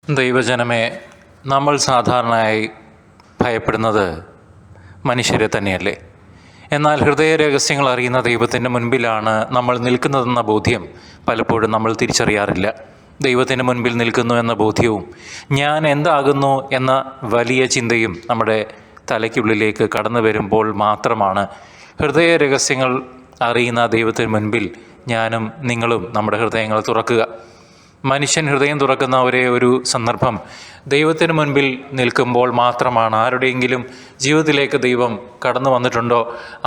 ദൈവജനമേ, നമ്മൾ സാധാരണയായി ഭയപ്പെടുന്നത് മനുഷ്യരെ തന്നെയല്ലേ? എന്നാൽ ഹൃദയ രഹസ്യങ്ങൾ അറിയുന്ന ദൈവത്തിൻ്റെ മുൻപിലാണ് നമ്മൾ നിൽക്കുന്നതെന്ന ബോധ്യം പലപ്പോഴും നമ്മൾ തിരിച്ചറിയാറില്ല. ദൈവത്തിൻ്റെ മുൻപിൽ നിൽക്കുന്നു എന്ന ബോധ്യവും ഞാൻ എന്താകുന്നു എന്ന വലിയ ചിന്തയും നമ്മുടെ തലയ്ക്കുള്ളിലേക്ക് കടന്നു വരുമ്പോൾ മാത്രമാണ് ഹൃദയ രഹസ്യങ്ങൾ അറിയുന്ന ദൈവത്തിന് മുൻപിൽ ഞാനും നിങ്ങളും നമ്മുടെ ഹൃദയങ്ങൾ തുറക്കുക. മനുഷ്യൻ ഹൃദയം തുറക്കുന്ന ഒരേ ഒരു സന്ദർഭം ദൈവത്തിന് മുൻപിൽ നിൽക്കുമ്പോൾ മാത്രമാണ്. ആരുടെയെങ്കിലും ജീവിതത്തിലേക്ക് ദൈവം കടന്നു വന്നിട്ടുണ്ടോ,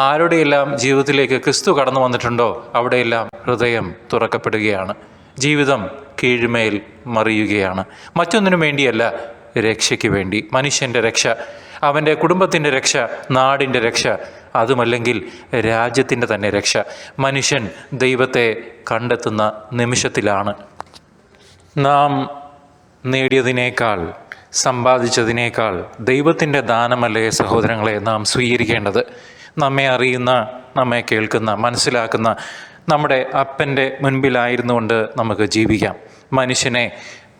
ആരുടെയെല്ലാം ജീവിതത്തിലേക്ക് ക്രിസ്തു കടന്നു വന്നിട്ടുണ്ടോ, അവിടെയെല്ലാം ഹൃദയം തുറക്കപ്പെടുകയാണ്. ജീവിതം കീഴ്മേൽ മറിയുകയാണ്. മറ്റൊന്നിനു വേണ്ടിയല്ല, രക്ഷയ്ക്ക് വേണ്ടി. മനുഷ്യൻ്റെ രക്ഷ, അവൻ്റെ കുടുംബത്തിൻ്റെ രക്ഷ, നാടിൻ്റെ രക്ഷ, അതുമല്ലെങ്കിൽ രാജ്യത്തിൻ്റെ തന്നെ രക്ഷ. മനുഷ്യൻ ദൈവത്തെ കണ്ടെത്തുന്ന നിമിഷത്തിലാണ്. നാം നേടിയതിനേക്കാൾ, സമ്പാദിച്ചതിനേക്കാൾ ദൈവത്തിൻ്റെ ദാനമല്ലേ സഹോദരങ്ങളെ നാം സ്വീകരിക്കേണ്ടത്? നമ്മെ അറിയുന്ന, നമ്മെ കേൾക്കുന്ന, മനസ്സിലാക്കുന്ന നമ്മുടെ അപ്പൻ്റെ മുൻപിലായിരുന്നുകൊണ്ട് നമുക്ക് ജീവിക്കാം. മനുഷ്യനെ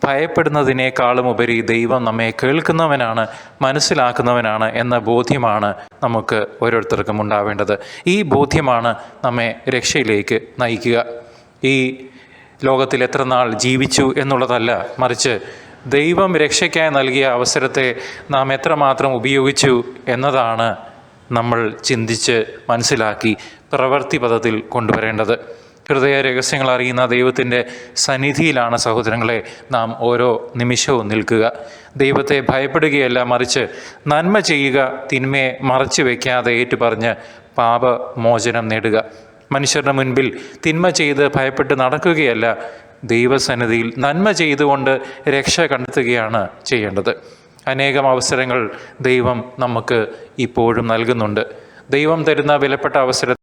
ഭയപ്പെടുന്നതിനേക്കാളും ഉപരി ദൈവം നമ്മെ കേൾക്കുന്നവനാണ്, മനസ്സിലാക്കുന്നവനാണ് എന്ന ബോധ്യമാണ് നമുക്ക് ഓരോരുത്തർക്കും ഉണ്ടാവേണ്ടത്. ഈ ബോധ്യമാണ് നമ്മെ രക്ഷയിലേക്ക് നയിക്കുക. ഈ ലോകത്തിൽ എത്ര നാൾ ജീവിച്ചു എന്നുള്ളതല്ല, മറിച്ച് ദൈവം രക്ഷയ്ക്കായി നൽകിയ അവസരത്തെ നാം എത്രമാത്രം ഉപയോഗിച്ചു എന്നതാണ് നമ്മൾ ചിന്തിച്ച് മനസ്സിലാക്കി പ്രവൃത്തി പദത്തിൽ കൊണ്ടുവരേണ്ടത്. ഹൃദയ രഹസ്യങ്ങൾ അറിയുന്ന ദൈവത്തിൻ്റെ സന്നിധിയിലാണ് സഹോദരങ്ങളെ നാം ഓരോ നിമിഷവും നിൽക്കുക. ദൈവത്തെ ഭയപ്പെടുകയല്ല, മറിച്ച് നന്മ ചെയ്യുക, തിന്മയെ മറച്ചു വയ്ക്കാതെ ഏറ്റുപറഞ്ഞ് പാപമോചനം നേടുക. മനുഷ്യരുടെ മുൻപിൽ തിന്മ ചെയ്ത് ഭയപ്പെട്ട് നടക്കുകയല്ല, ദൈവസന്നിധിയിൽ നന്മ ചെയ്തുകൊണ്ട് രക്ഷ കണ്ടെത്തുകയാണ് ചെയ്യേണ്ടത്. അനേകം അവസരങ്ങൾ ദൈവം നമുക്ക് ഇപ്പോഴും നൽകുന്നുണ്ട്. ദൈവം തരുന്ന വിലപ്പെട്ട അവസരം